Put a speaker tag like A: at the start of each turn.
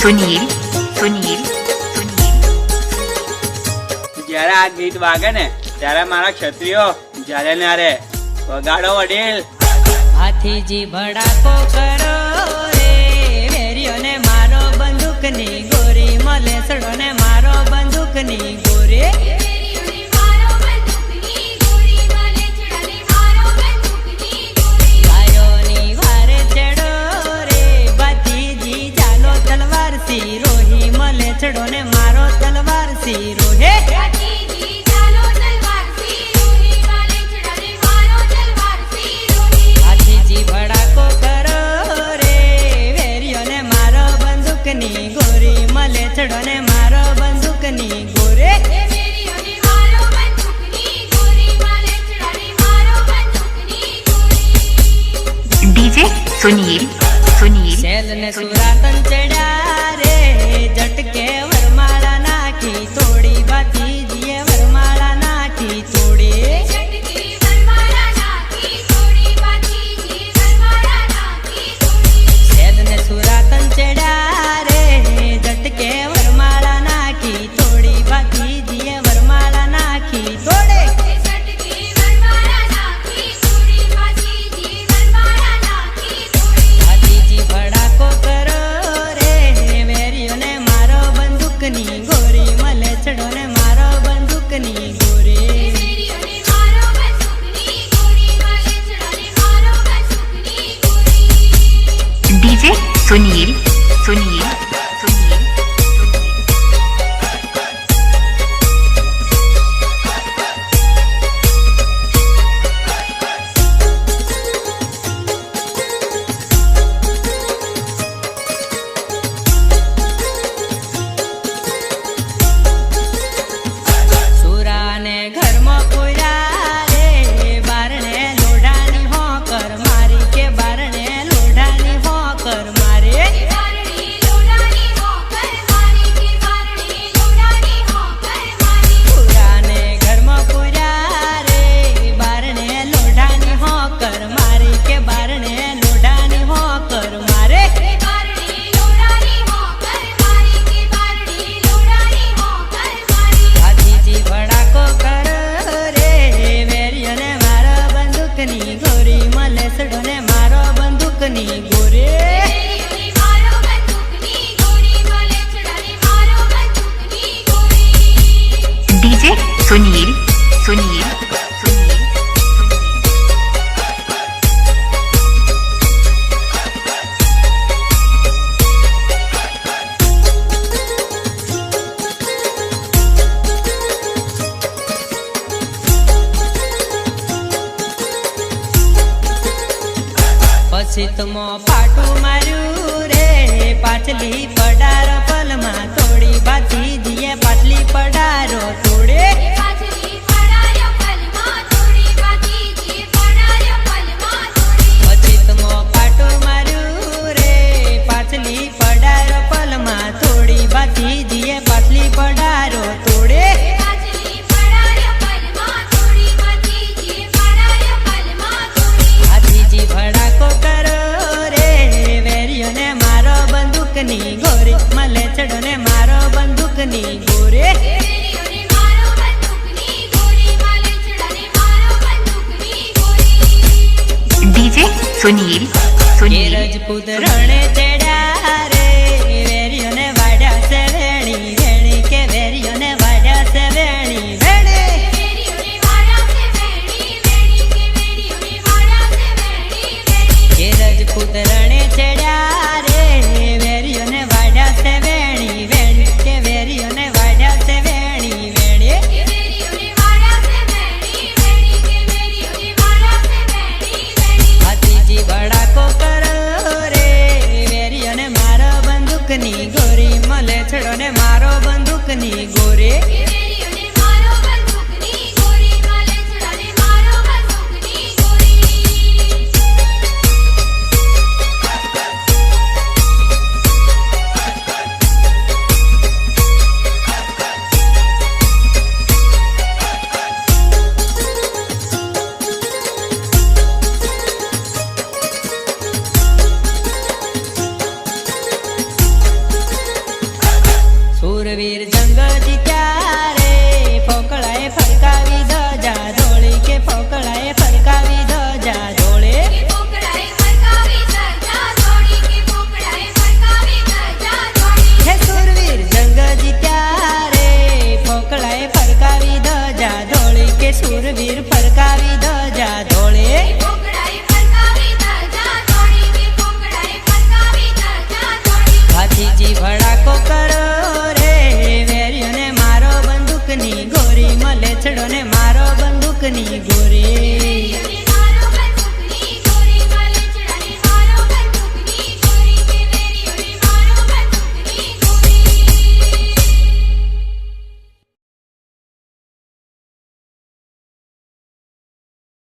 A: સુનીલ સુનીલ સુનીલ
B: જ્યારે આ ગીત વાગે ને ત્યારે મારા ક્ષત્રિયો જ્યારે ના રે વગાડો વડીલ.
C: હાથીજી ભડાકો કરો રે વેરીઓને મારો બંદૂકની ગોરી મલે સડો ને મારો બંદૂકની ગોરી ગાયોની વારે ચડો રે ભાતીજી ચાલો તલવાર સી રોહી મલે ચડો ને મારો તલવાર સી રોહે ભડાકો કરો રે વેરીઓને મારો બંદૂકની ગોરી મલે ચડો ને મારો બંદૂકની ગોરે
A: ડીજે સુનીલ સુનીલ
C: શેલ ને સુરાતન ચડ્યા રે જટકે વરમાળા નાખી તોડી ભાતીજીએ વરમાળા નાખી તોડી સુરાતન ચડ્યા રે જટકે વરમાળા નાખી તોડી ભાતીજીએ વરમાળા નાખી તોડે ભાતીજી ભડાકો કરો રે વેરીઓને મારો બંદૂકની ગોરી મલે ચડો ને મારો બંદૂકની ગોરી
A: ડીજે સુનીલ સુનીલ સુનીલ
C: સુરાને ઘરમાં પોયા રે બારણે લોઢાની હોકર મારી કે બારણે લોઢાની હોકર મારે સુરાને ઘરમાં પોયા રે બારણે લોઢાની હોકર મારી કે બારણે લોઢાની હોકર મારે ભાતીજી ભડાકો કરો રે વેરીઓને મારો બંદૂકની ગોરી મલે સડો ને મારો બંદૂકની ગોરે
A: ડીજે સુનીલ સુનીલ સુનીલ
C: પછી તમો પાટું માર્યું રે પાટલી પડારો પલમાં તોડી ભાતીજીએ પાટલી પડારો તોડે પછી તમો પાટું માર્યું રે પાટલી પડારો પલમાં તોડી ભાતીજીએ પાટલી પડારો તોડે ભાતીજી ભડાકો કરો રે વેરીઓને મારો બંદૂકની ગોરી મલે ચડો ને મારો બંદૂકની ગોરે
A: ડીજે સુનીલ સુનીલ
C: રજપૂત રણે ચડ્યા રે વેરીઓને વાડ્યા છે વેણી વેણી કે વેરીઓને વાડ્યા છે વેણી વેણે કે રજપૂત રણે ચડ્યા રે વેરીઓને વાડ્યા છે વેણી વેણી કે વેરીઓને વાડ્યા છે વેણી વેણી ભાતીજી ભડાકો કરો રે વીર જંગ જીત્યા